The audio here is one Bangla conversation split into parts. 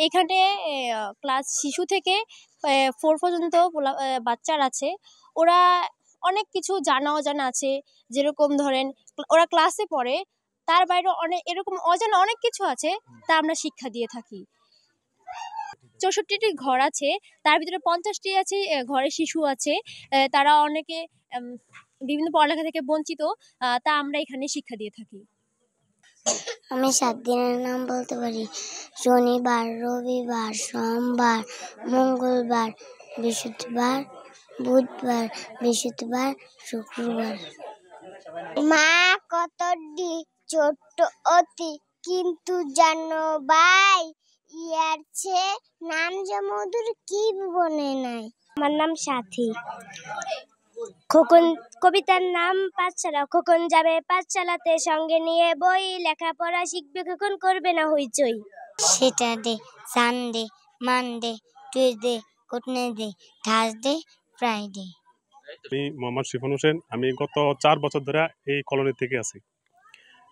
এখানে ক্লাস শিশু থেকে 4 পর্যন্ত বাচ্চারা আছে। ওরা অনেক কিছু জানা অজানা আছে। যেরকম ধরেন ওরা ক্লাসে পড়ে, তার বাইরে অনেক এরকম অজানা অনেক কিছু আছে, তা আমরা শিক্ষা দিয়ে থাকি। 64টি ঘর আছে, তার ভিতরে 50টি আছে ঘরে শিশু আছে। তারা অনেকে বিভিন্ন পড়ালেখা থেকে বঞ্চিত, তা আমরা এখানে শিক্ষা দিয়ে থাকি। আমি 7 দিনের নাম বলতে পারি: শনিবার, রবিবার, সোমবার, মঙ্গলবার, বৃহস্পতিবার, বুধবার, বৃহস্পতিবার, শুক্রবার। মা কতটি ছোট্ট অতি, কিন্তু জানো ভাই, ইয়ার চেয়ে নাম যে মধুর কি বনে নাই। আমার নাম সাথী। খোকন কবিতার নাম পাঠশালা। খোকন যাবে পাঠশালাতে, সঙ্গে নিয়ে বই, লেখাপড়া শিখবে, খোকন করবে না হইচই। Saturday, Sunday, Monday, Tuesday, Wednesday, Thursday, Friday. আমি মোহাম্মদ শিফন হোসেন। আমি গত 4 বছর ধরে এই কলোনি থেকে আছি।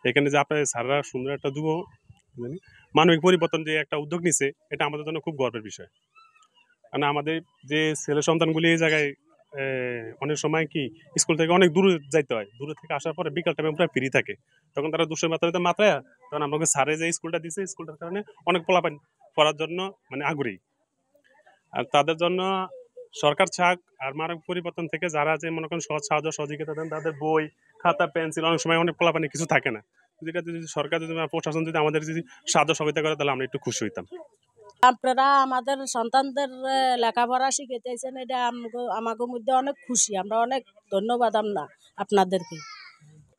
এখানে যে আপনার স্যাররা সুন্দর একটা যুব মানবিক পরিবর্তন যে একটা উদ্যোগ নিছে, এটা আমাদের জন্য খুব গর্বের বিষয়। কারণ আমাদের যে ছেলে সন্তানগুলি এই জায়গায় অনেক সময় কি স্কুল থেকে অনেক দূরে যাইতে হয়, দূরে থেকে আসার পরে বিকাল টাইমে প্রায় ফ্রি থাকে, তখন তারা দুশো মাত্রায় তখন আমাকে স্যারে যে স্কুলটা দিছে, স্কুলটার কারণে অনেক পোলাপান পড়ার জন্য মানে আগ্রহী। আর তাদের জন্য সরকার ছাক আর মানবিক পরিবর্তন থেকে যারা যে মনে করেন সাহায্য সহযোগিতা দেন, তাদের বই, খাতা, পেন্সিল, অনেক সময় অনেক পোলাপানি কিছু থাকে না, যেটা যদি সরকার যদি প্রশাসন যদি আমাদের যদি সাহায্য সহযোগিতা করে, তাহলে আমরা একটু খুশি হইতাম। আপনারা আমাদের সন্তানদের লেখাপড়া শিখাইতেছেন, এটা আমাদের মধ্যে অনেক খুশি। আমরা অনেক ধন্যবাদ আপনাদেরকে।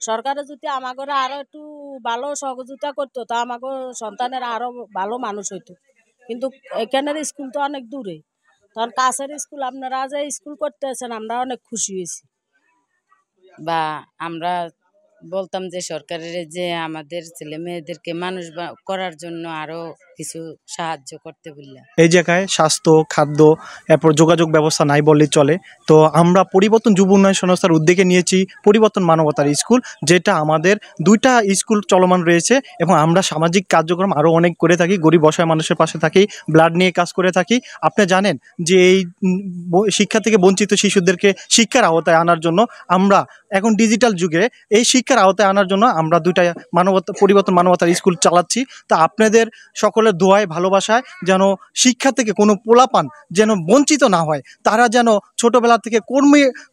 সরকারে যদি আমাদের আরো একটু ভালো সহযোগিতা করতো, তা আমাদের সন্তানের আরো ভালো মানুষ হইতো। কিন্তু এখানের স্কুল তো অনেক দূরে, তখন কাছের স্কুল আপনারা যে স্কুল করতেছেন, আমরা অনেক খুশি হয়েছি। বা আমরা বলতাম যে সরকারের যে আমাদের ছেলে মেয়েদেরকে মানুষ করার জন্য আরো কিছু সাহায্য করতে বললাম। এই জায়গায় স্বাস্থ্য, খাদ্য, এরপর যোগাযোগ ব্যবস্থা নাই বললেই চলে। তো আমরা পরিবর্তন যুব উন্নয়ন সংস্থার উদ্যোগে নিয়েছি পরিবর্তন মানবতার স্কুল, যেটা আমাদের 2টা স্কুল চলমান রয়েছে, এবং আমরা সামাজিক কার্যক্রম আরও অনেক করে থাকি। গরিব অসহায় মানুষের পাশে থাকি, ব্লাড নিয়ে কাজ করে থাকি। আপনি জানেন যে এই শিক্ষা থেকে বঞ্চিত শিশুদেরকে শিক্ষার আওতায় আনার জন্য আমরা এখন ডিজিটাল যুগে এই শিক্ষার আওতায় আনার জন্য আমরা 2টা পরিবর্তন মানবতার স্কুল চালাচ্ছি। তা আপনাদের সকলের দোয়ায়, ভালোবাসায় যেন শিক্ষা থেকে কোনো পোলাপান যেন বঞ্চিত না হয়, তারা যেন ছোটবেলা থেকে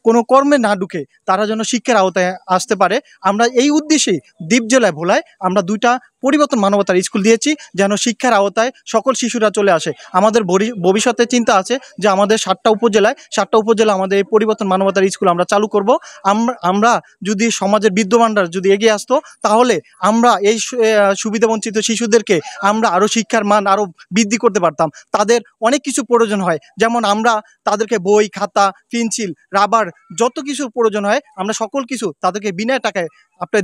কোনো কর্মে না ঢুকে, তারা যেন শিক্ষার আওতায় আসতে পারে। আমরা এই উদ্দেশ্যেই দ্বীপ জেলায় ভোলায় আমরা 2টা পরিবর্তন মানবতার স্কুল দিয়েছি, যেন শিক্ষার আওতায় সকল শিশুরা চলে আসে। আমাদের ভবিষ্যতে চিন্তা আছে যে আমাদের 7টা উপজেলা আমাদের এই পরিবর্তন মানবতার স্কুল আমরা চালু করব। আমরা যদি সমাজের বিদ্যমানরা যদি এগিয়ে আসতো, তাহলে আমরা এই সুবিধাবঞ্চিত শিশুদেরকে আমরা আরও শিক্ষার মান আরও বৃদ্ধি করতে পারতাম। তাদের অনেক কিছু প্রয়োজন হয়, যেমন আমরা তাদেরকে বই, খাতা, পেন্সিল, রাবার, যত কিছুর প্রয়োজন হয় আমরা সকল কিছু তাদেরকে বিনা টাকায়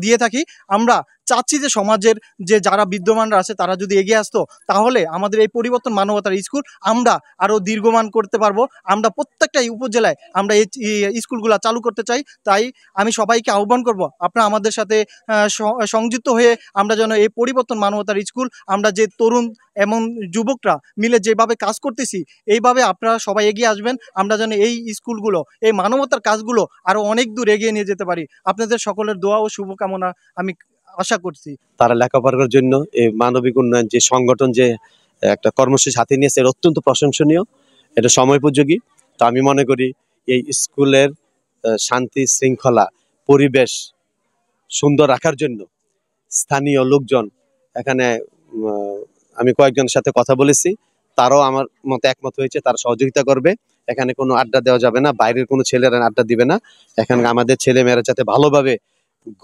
দিয়ে থাকি। আমরা চাচ্ছি যে সমাজের যে যারা বিদ্যমানরা আছে তারা যদি এগিয়ে আসতো, তাহলে আমাদের এই পরিবর্তন মানবতার স্কুল আমরা আরও দীর্ঘমান করতে পারবো। আমরা প্রত্যেকটা উপজেলায় আমরা এই স্কুলগুলো চালু করতে চাই। তাই আমি সবাইকে আহ্বান করব, আপনারা আমাদের সাথে সংযুক্ত হয়ে আমরা যেন এই পরিবর্তন মানবতার স্কুল, আমরা যে তরুণ এমন যুবকরা মিলে যেভাবে কাজ করতেছি, এইভাবে আপনারা সবাই এগিয়ে আসবেন। আমরা যেন এই স্কুলগুলো, এই মানবতার কাজগুলো আরও অনেক দূর এগিয়ে নিয়ে যেতে পারি। আপনাদের সকলের দোয়া ও শুভকামনা আমি আশা করছি। তারা লেখাপড়ার জন্য এই মানবিক উন্নয়ন যে সংগঠন যে একটা কর্মসূচি হাতে নিয়েছে, এটা অত্যন্ত প্রশংসনীয়, এটা সময়োপযোগী। তো আমি মনে করি এই স্কুলের শান্তি শৃঙ্খলা পরিবেশ সুন্দর রাখার জন্য স্থানীয় লোকজন, এখানে আমি কয়েকজনের সাথে কথা বলেছি, তারাও আমার মতে একমত হয়েছে, তারা সহযোগিতা করবে। এখানে কোনো আড্ডা দেওয়া যাবে না, বাইরের কোনো ছেলেরা আড্ডা দিবে না। এখানে আমাদের ছেলে মেয়েরা যাতে ভালোভাবে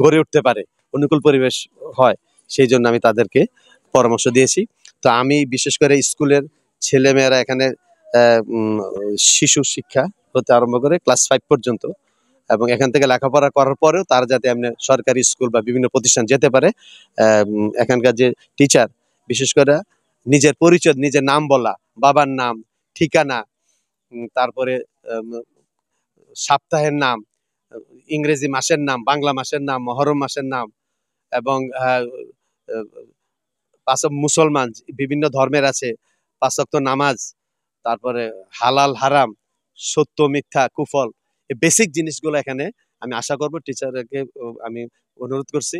গড়ে উঠতে পারে, অনুকূল পরিবেশ হয়, সেই জন্য আমি তাদেরকে পরামর্শ দিয়েছি। তো আমি বিশেষ করে স্কুলের ছেলে মেয়েরা এখানে শিশু শিক্ষা হতে আরম্ভ করে ক্লাস 5 পর্যন্ত, এবং এখান থেকে লেখাপড়া করার পরেও তারা যাতে এমনি সরকারি স্কুল বা বিভিন্ন প্রতিষ্ঠান যেতে পারে। এখানকার যে টিচার বিশেষ করে নিজের পরিচয়, নিজের নাম বলা, বাবার নাম, ঠিকানা, তারপরে সপ্তাহের নাম, ইংরেজি মাসের নাম, বাংলা মাসের নাম, মহরম মাসের নাম, এবং মুসলমান বিভিন্ন ধর্মের আছে 5 ওয়াক্ত নামাজ, তারপরে হালাল হারাম, সত্য মিথ্যা কুফল, এই বেসিক জিনিসগুলো এখানে আমি আশা করব টিচারকে আমি অনুরোধ করছি।